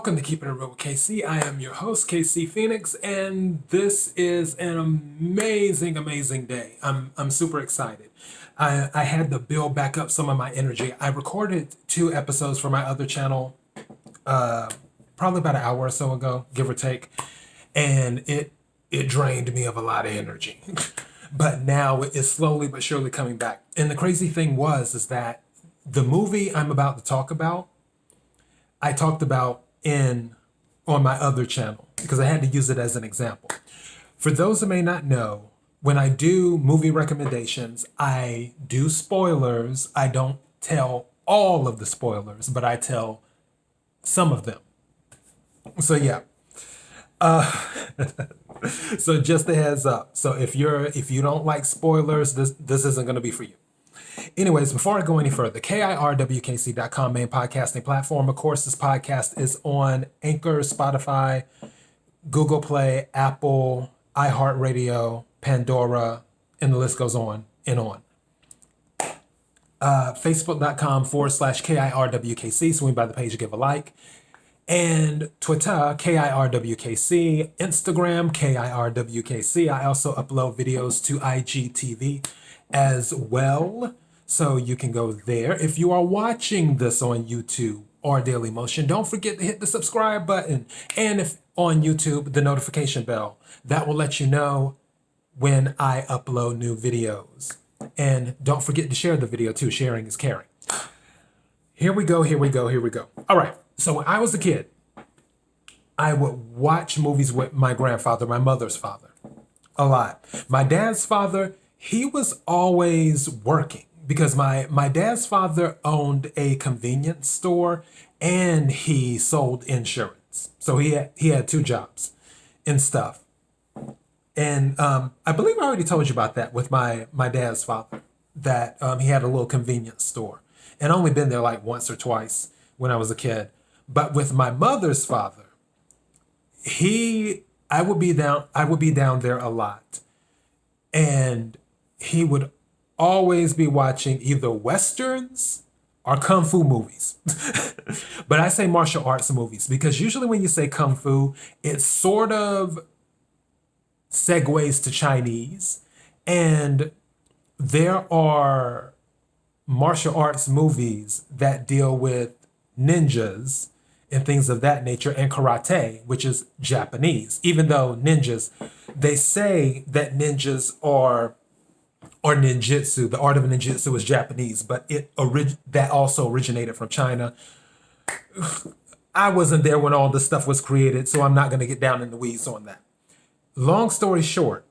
Welcome to Keeping It Real with KC. I am your host, KC Phoenix, and this is an amazing day. I'm super excited. I had to build back up some of my energy. I recorded 2 episodes for my other channel, probably about an hour or so ago, give or take, and it drained me of a lot of energy. But now it is slowly but surely coming back. And the crazy thing is that the movie I'm about to talk about, I talked about on my other channel because I had to use it as an example. For those that may not know, when I do movie recommendations, I do spoilers. I don't tell all of the spoilers, but I tell some of them. So yeah. So just a heads up. So if you don't like spoilers, this isn't going to be for you. Anyways, before I go any further, KIRWKC.com, main podcasting platform. Of course, this podcast is on Anchor, Spotify, Google Play, Apple, iHeartRadio, Pandora, and the list goes on and on. Facebook.com/KIRWKC, swing by the page, give a like. And Twitter, KIRWKC, Instagram, KIRWKC. I also upload videos to IGTV as well, so you can go there. If you are watching this on YouTube or Daily Motion, don't forget to hit the subscribe button. And if on YouTube, the notification bell. That will let you know when I upload new videos. And don't forget to share the video too. Sharing is caring. Here we go. All right. So when I was a kid, I would watch movies with my grandfather, my mother's father, a lot. My dad's father, he was always working because my dad's father owned a convenience store and he sold insurance. So he had 2 jobs and stuff. And I believe I already told you about that with my dad's father, that he had a little convenience store. And I only been there like once or twice when I was a kid. But with my mother's father, I would be down there a lot. And he would always be watching either Westerns or Kung Fu movies. But I say martial arts movies because usually when you say Kung Fu, it sort of segues to Chinese. And there are martial arts movies that deal with ninjas and things of that nature, and karate, which is Japanese. Even though ninjas, they say that ninjas are ninjutsu, the art of ninjutsu is Japanese, but that also originated from China. I wasn't there when all this stuff was created, so I'm not going to get down in the weeds on that. Long story short,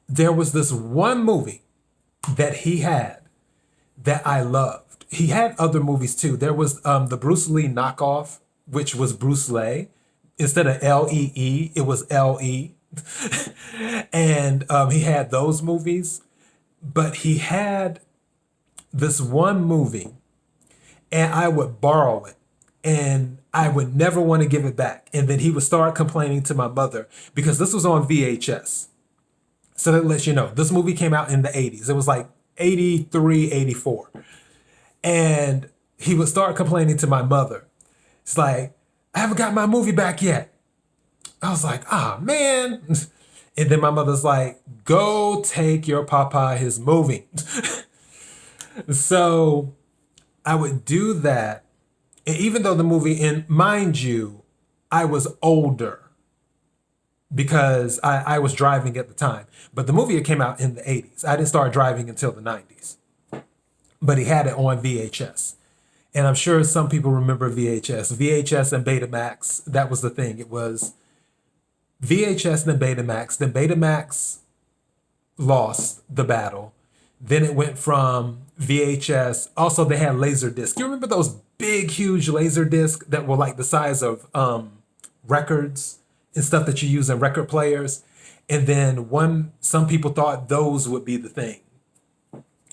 there was this one movie that he had that I loved. He had other movies too. There was the Bruce Lee knockoff, which was Bruce Lee. Instead of Lee, it was Le. And he had those movies. But he had this one movie, and I would borrow it. And I would never want to give it back. And then he would start complaining to my mother because this was on VHS. So that lets you know, this movie came out in the 80s. It was like 83, 84. And he would start complaining to my mother. It's like, I haven't got my movie back yet. I was like, man. And then my mother's like, go take your papa his movie. So I would do that. And even though the movie, and mind you, I was older because I was driving at the time. But the movie came out in the 80s. I didn't start driving until the 90s. But he had it on VHS. And I'm sure some people remember VHS. VHS and Betamax, that was the thing. It was VHS and Betamax. Then Betamax lost the battle. Then it went from VHS. Also, they had Laserdisc. You remember those big, huge Laserdisc that were like the size of records and stuff that you use in record players? And then some people thought those would be the thing.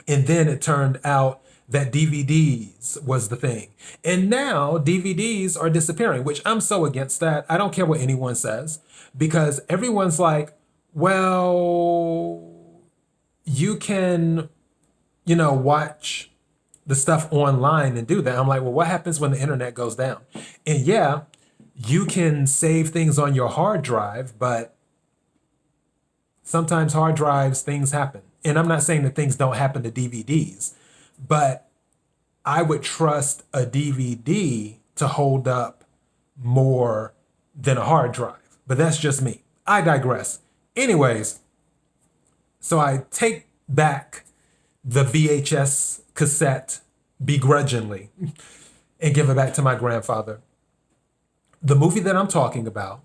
And then it turned out that DVDs was the thing. And now DVDs are disappearing, which I'm so against that. I don't care what anyone says, because everyone's like, well, you can, watch the stuff online and do that. I'm like, well, what happens when the internet goes down? And yeah, you can save things on your hard drive, but sometimes hard drives, things happen. And I'm not saying that things don't happen to DVDs, but I would trust a DVD to hold up more than a hard drive. But that's just me. I digress. Anyways, so I take back the VHS cassette begrudgingly and give it back to my grandfather. The movie that I'm talking about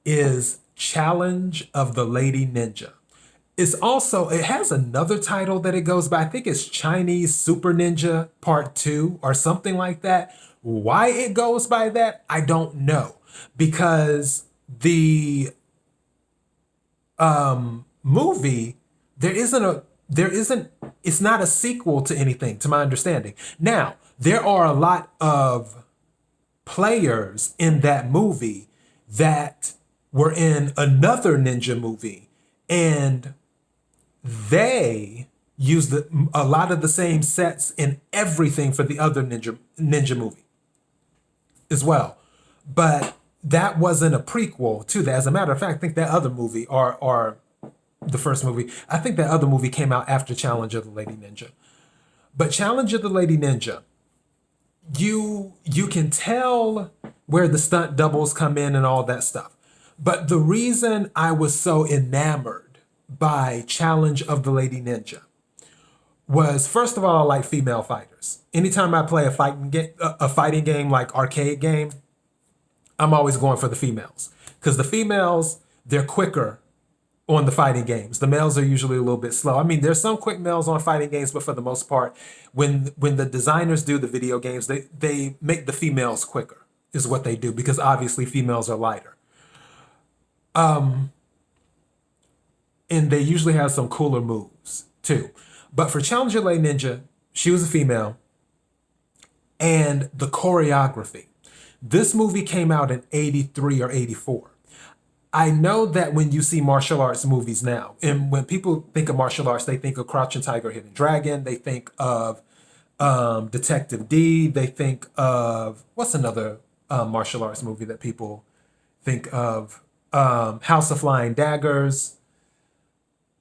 is Challenge of the Lady Ninja. It has another title that it goes by. I think it's Chinese Super Ninja Part 2 or something like that. Why it goes by that, I don't know. Because the movie, it's not a sequel to anything, to my understanding. Now, there are a lot of players in that movie that were in another ninja movie, and they used a lot of the same sets and everything for the other ninja movie as well. But that wasn't a prequel to that. As a matter of fact, I think that other movie, or the first movie, I think that other movie came out after Challenge of the Lady Ninja. But Challenge of the Lady Ninja, you can tell where the stunt doubles come in and all that stuff. But the reason I was so enamored by Challenge of the Lady Ninja was, first of all, I like female fighters. Anytime I play a fighting game like arcade game, I'm always going for the females. Because the females, they're quicker on the fighting games. The males are usually a little bit slow. I mean, there's some quick males on fighting games, but for the most part, when the designers do the video games, they make the females quicker, is what they do, because obviously females are lighter. And they usually have some cooler moves too. But for Challenger Lady Ninja, she was a female. And the choreography. This movie came out in 83 or 84. I know that when you see martial arts movies now, and when people think of martial arts, they think of Crouching Tiger, Hidden Dragon. They think of Detective D. They think of, what's another martial arts movie that people think of? House of Flying Daggers.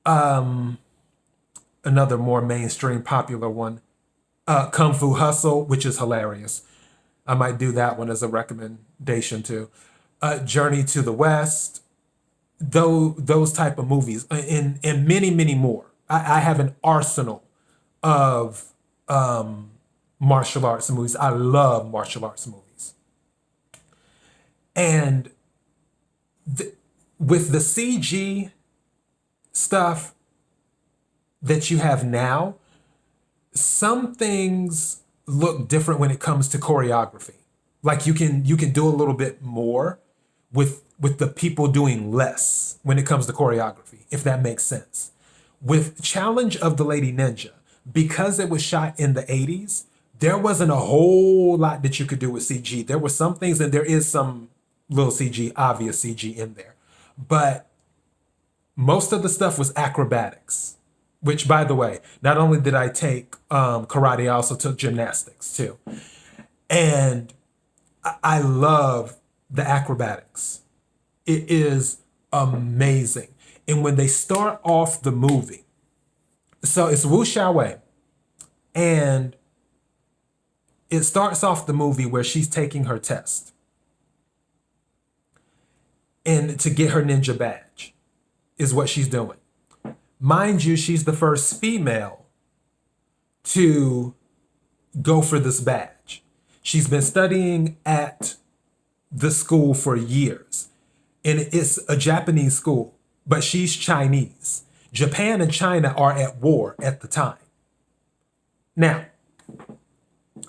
Another more mainstream popular one, Kung Fu Hustle, which is hilarious. I might do that one as a recommendation too. Journey to the West, those type of movies, and many, many more. I have an arsenal of martial arts movies. I love martial arts movies. And with the CG stuff that you have now, some things look different when it comes to choreography. Like you can do a little bit more with the people doing less when it comes to choreography, if that makes sense. With Challenge of the Lady Ninja, because it was shot in the 80s, there wasn't a whole lot that you could do with CG. There were some things, and there is some little CG, obvious CG in there. But most of the stuff was acrobatics, which, by the way, not only did I take karate, I also took gymnastics too. And I love the acrobatics. It is amazing. And when they start off the movie, so it's Wu Xiaowei, and it starts off the movie where she's taking her test and to get her ninja badge is what she's doing. Mind you, she's the first female to go for this badge. She's been studying at the school for years, and it's a Japanese school, but she's Chinese. Japan and China are at war at the time. Now,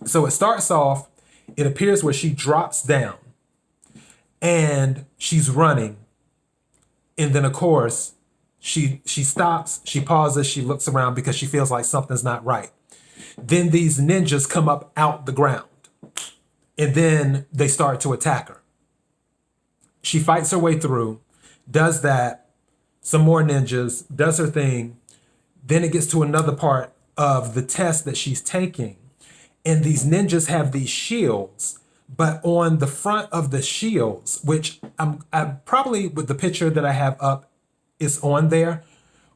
so it starts off, it appears where she drops down and she's running. And then, of course, she stops, she pauses, she looks around because she feels like something's not right. Then these ninjas come up out the ground, and then they start to attack her. She fights her way through, does that, some more ninjas, does her thing. Then it gets to another part of the test that she's taking, and these ninjas have these shields, But on the front of the shields, which I'm probably with the picture that I have up is on there,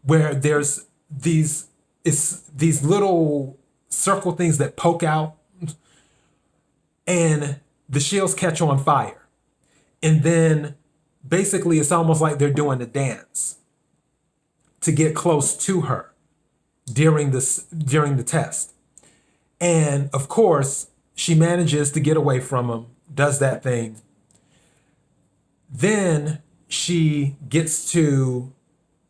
where there's these little circle things that poke out, and the shields catch on fire. And then basically it's almost like they're doing a dance to get close to her during the test. And of course, she manages to get away from him, does that thing. Then she gets to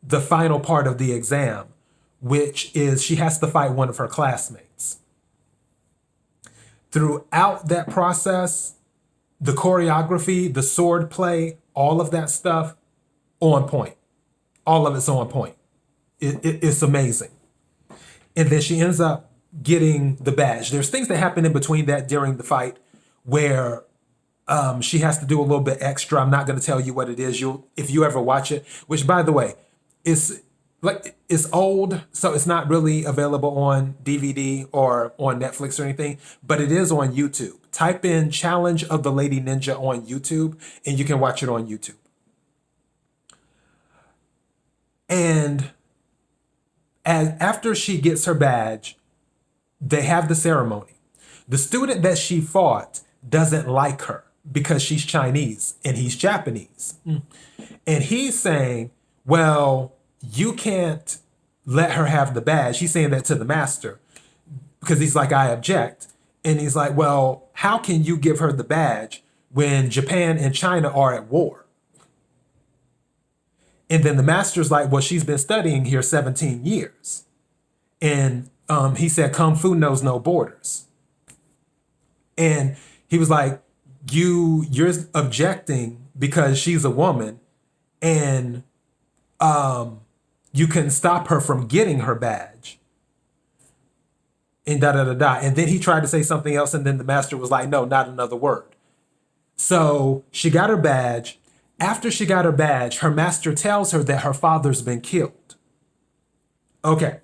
the final part of the exam, which is she has to fight one of her classmates. Throughout that process, the choreography, the sword play, all of that stuff, on point. All of it's on point. It's amazing. And then she ends up getting the badge. There's things that happen in between that during the fight where she has to do a little bit extra. I'm not going to tell you what it is. If you ever watch it, which by the way, it's old, so it's not really available on DVD or on Netflix or anything, but it is on YouTube. Type in Challenge of the Lady Ninja on YouTube, and you can watch it on YouTube. And after she gets her badge, they have the ceremony. The student that she fought doesn't like her because she's Chinese and he's Japanese. And he's saying, well, you can't let her have the badge. He's saying that to the master because he's like, I object. And he's like, well, how can you give her the badge when Japan and China are at war? And then the master's like, well, she's been studying here 17 years. And he said, Kung Fu knows no borders. And he was like, you're objecting because she's a woman, and you can stop her from getting her badge. And da da da da. And then he tried to say something else, and then the master was like, no, not another word. So she got her badge. After she got her badge, her master tells her that her father's been killed. Okay.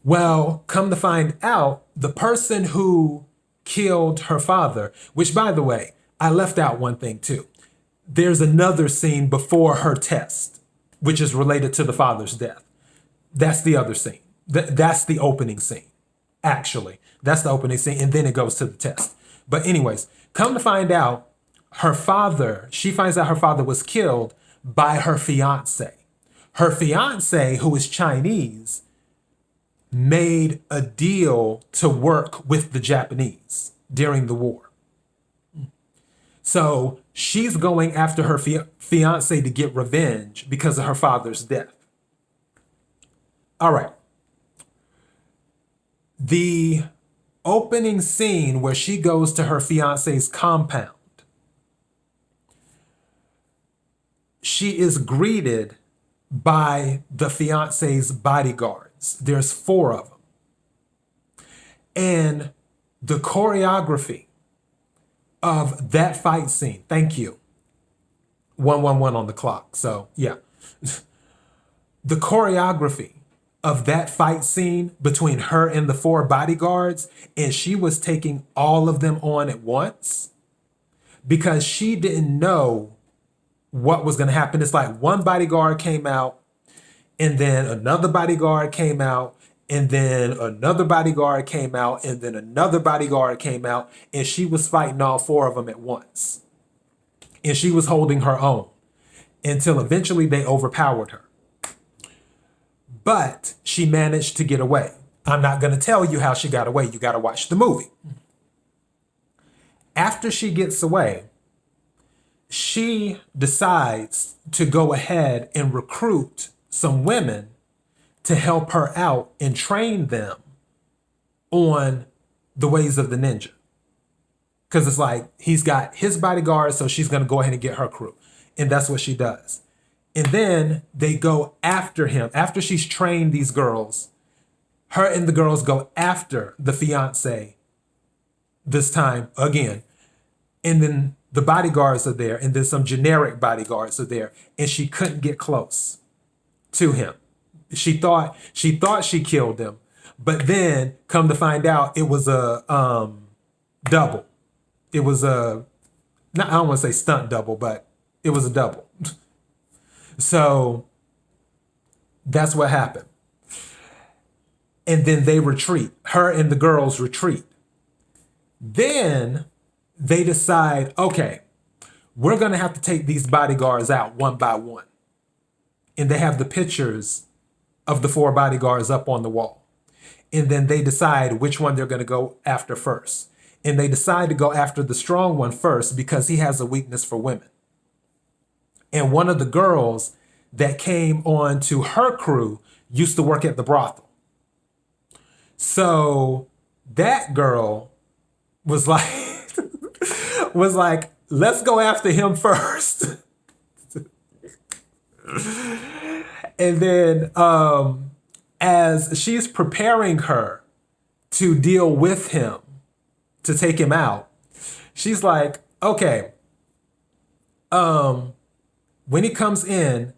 Well, come to find out, the person who killed her father, which by the way, I left out one thing too. There's another scene before her test, which is related to the father's death. That's the other scene. That's the opening scene, actually. That's the opening scene, and then it goes to the test. But anyways, come to find out, she finds out her father was killed by her fiance. Her fiance, who is Chinese, made a deal to work with the Japanese during the war. So she's going after her fiance to get revenge because of her father's death. All right. The opening scene where she goes to her fiance's compound, she is greeted by the fiance's bodyguards. There's 4 of them. And the choreography of that fight scene, thank you. 111 on the clock. So yeah. The choreography of that fight scene between her and the 4 bodyguards, and she was taking all of them on at once because she didn't know what was going to happen. It's like one bodyguard came out, and then another bodyguard came out, and then another bodyguard came out, and then another bodyguard came out, and she was fighting all 4 of them at once. And she was holding her own until eventually they overpowered her. But she managed to get away. I'm not going to tell you how she got away. You got to watch the movie. After she gets away, she decides to go ahead and recruit some women to help her out and train them on the ways of the ninja. Because it's like he's got his bodyguard, so she's going to go ahead and get her crew. And that's what she does. And then they go after him. After she's trained these girls, her and the girls go after the fiance this time again. And then the bodyguards are there, and then some generic bodyguards are there, and she couldn't get close to him. She thought she killed him, but then come to find out it was a double. It was a, not, I don't want to say stunt double, but it was a double. So that's what happened. And then they retreat. Her and the girls retreat. Then they decide, okay, we're going to have to take these bodyguards out one by one. And they have the pictures of the 4 bodyguards up on the wall. And then they decide which one they're going to go after first. And they decide to go after the strong one first because he has a weakness for women. And one of the girls that came on to her crew used to work at the brothel. So that girl was like, let's go after him first. And then as she's preparing her to deal with him, to take him out, she's like, okay, when he comes in,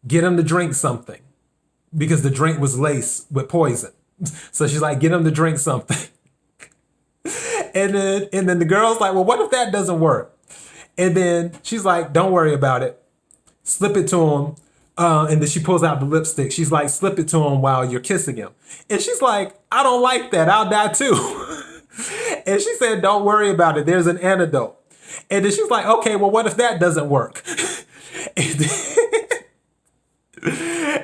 get him to drink something, because the drink was laced with poison. So she's like, get him to drink something. And then the girl's like, well, what if that doesn't work? And then she's like, don't worry about it. Slip it to him. And then she pulls out the lipstick. She's like, slip it to him while you're kissing him. And she's like, I don't like that. I'll die too. And she said, don't worry about it. There's an antidote. And then she's like, okay, well, what if that doesn't work?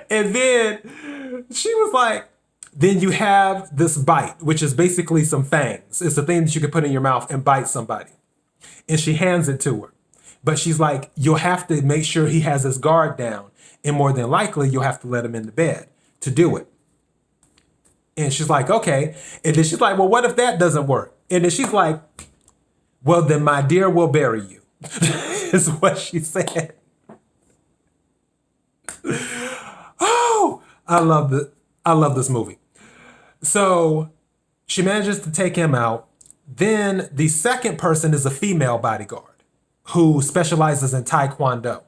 And then she was like, then you have this bite, which is basically some fangs. It's a thing that you can put in your mouth and bite somebody. And she hands it to her. But she's like, you'll have to make sure he has his guard down. And more than likely, you'll have to let him in the bed to do it. And she's like, okay. And then she's like, well, what if that doesn't work? And then she's like, well, then my dear, we'll bury you. Is what she said. Oh, I love this movie. So she manages to take him out. Then the second person is a female bodyguard who specializes in Taekwondo.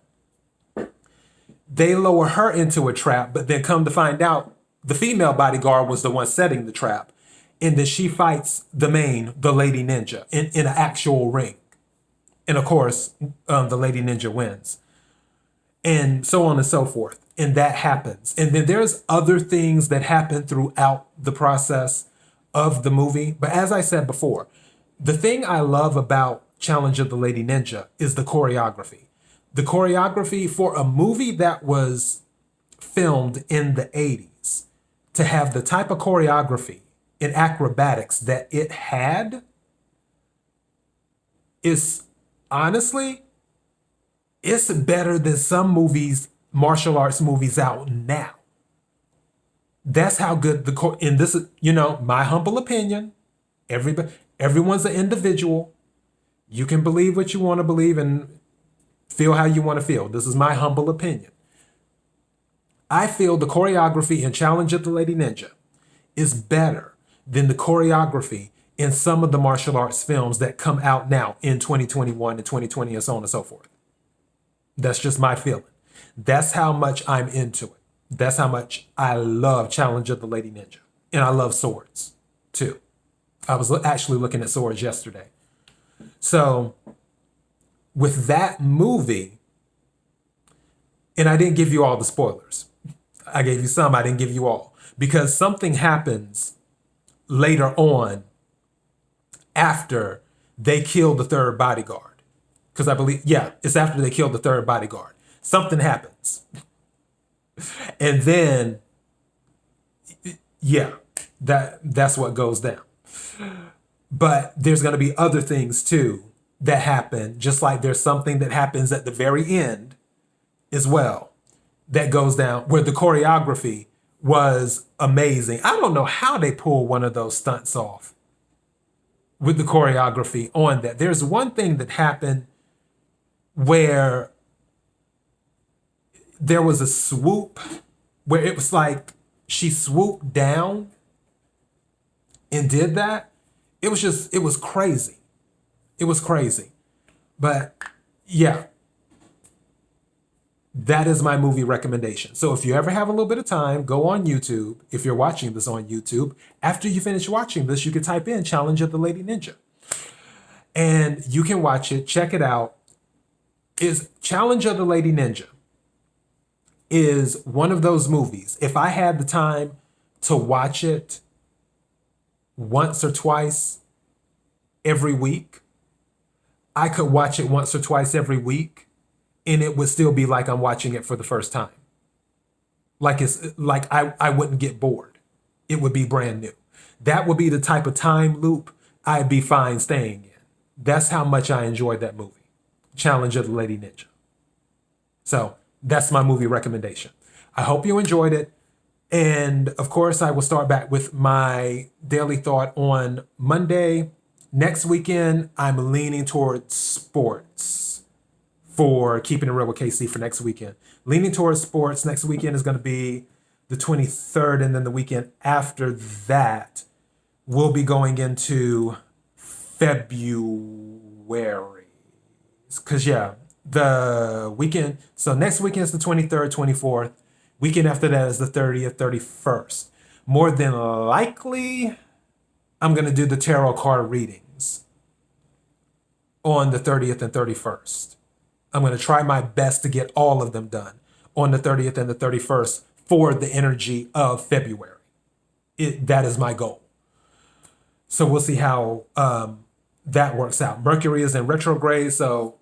They lower her into a trap, but then come to find out the female bodyguard was the one setting the trap. And then she fights the lady ninja in an actual ring. And of course, the lady ninja wins. And so on and so forth. And that happens. And then there's other things that happen throughout the process of the movie. But as I said before, the thing I love about Challenge of the Lady Ninja is the choreography. The choreography for a movie that was filmed in the 80s, to have the type of choreography and acrobatics that it had is honestly, it's better than some movies, martial arts movies out now. That's how good and this is, my humble opinion. Everyone's an individual. You can believe what you want to believe and feel how you want to feel. This is my humble opinion. I feel the choreography in Challenge of the Lady Ninja is better than the choreography in some of the martial arts films that come out now in 2021 and 2020 and so on and so forth. That's just my feeling. That's how much I'm into it. That's how much I love Challenge of the Lady Ninja. And I love swords, too. I was actually looking at swords yesterday. So, with that movie, and I didn't give you all the spoilers. I gave you some, I didn't give you all. Because something happens later on after they kill the third bodyguard. Because I believe, it's after they kill the third bodyguard. Something happens. And then, that's what goes down. But there's going to be other things too that happen, just like there's something that happens at the very end as well that goes down, where the choreography was amazing. I don't know how they pull one of those stunts off with the choreography on that. There's one thing that happened where there was a swoop where it was like she swooped down and did that. It was crazy. It was crazy. But yeah, that is my movie recommendation. So if you ever have a little bit of time, go on YouTube. If you're watching this on YouTube, after you finish watching this, you can type in Challenge of the Lady Ninja. And you can watch it, check it out. Is Challenge of the Lady Ninja is one of those movies. If I had the time to watch it once or twice every week, I could watch it once or twice every week and it would still be like I'm watching it for the first time. Like I wouldn't get bored. It would be brand new. That would be the type of time loop I'd be fine staying in. That's how much I enjoyed that movie, Challenge of the Lady Ninja. So that's my movie recommendation. I hope you enjoyed it. And of course, I will start back with my daily thought on Monday. Next weekend, I'm leaning towards sports for Keeping It Real with KC for next weekend. Leaning towards sports next weekend is going to be the 23rd. And then the weekend after that, we'll be going into February. Because, yeah, the weekend. So next weekend is the 23rd, 24th. Weekend after that is the 30th, 31st. More than likely, I'm going to do the tarot card readings on the 30th and 31st. I'm going to try my best to get all of them done on the 30th and the 31st for the energy of February. That is my goal. So we'll see how that works out. Mercury is in retrograde, so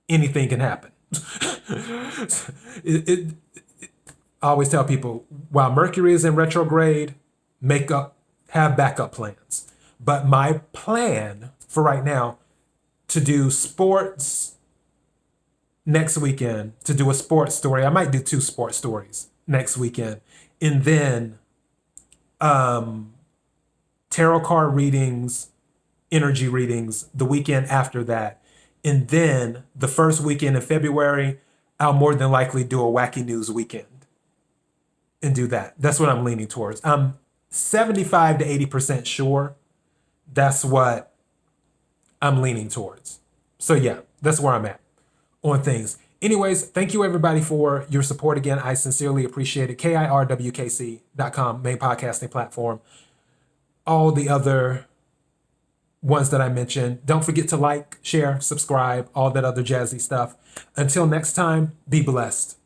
anything can happen. I always tell people, while Mercury is in retrograde, have backup plans. But my plan for right now, to do sports next weekend, to do a sports story. I might do 2 sports stories next weekend. And then tarot card readings, energy readings the weekend after that. And then the first weekend in February, I'll more than likely do a wacky news weekend and do that. That's what I'm leaning towards. I'm 75 to 80% sure that's what I'm leaning towards. So yeah, that's where I'm at on things. Anyways, thank you everybody for your support again. I sincerely appreciate it. KIRWKC.com, main podcasting platform. All the other ones that I mentioned. Don't forget to like, share, subscribe, all that other jazzy stuff. Until next time, be blessed.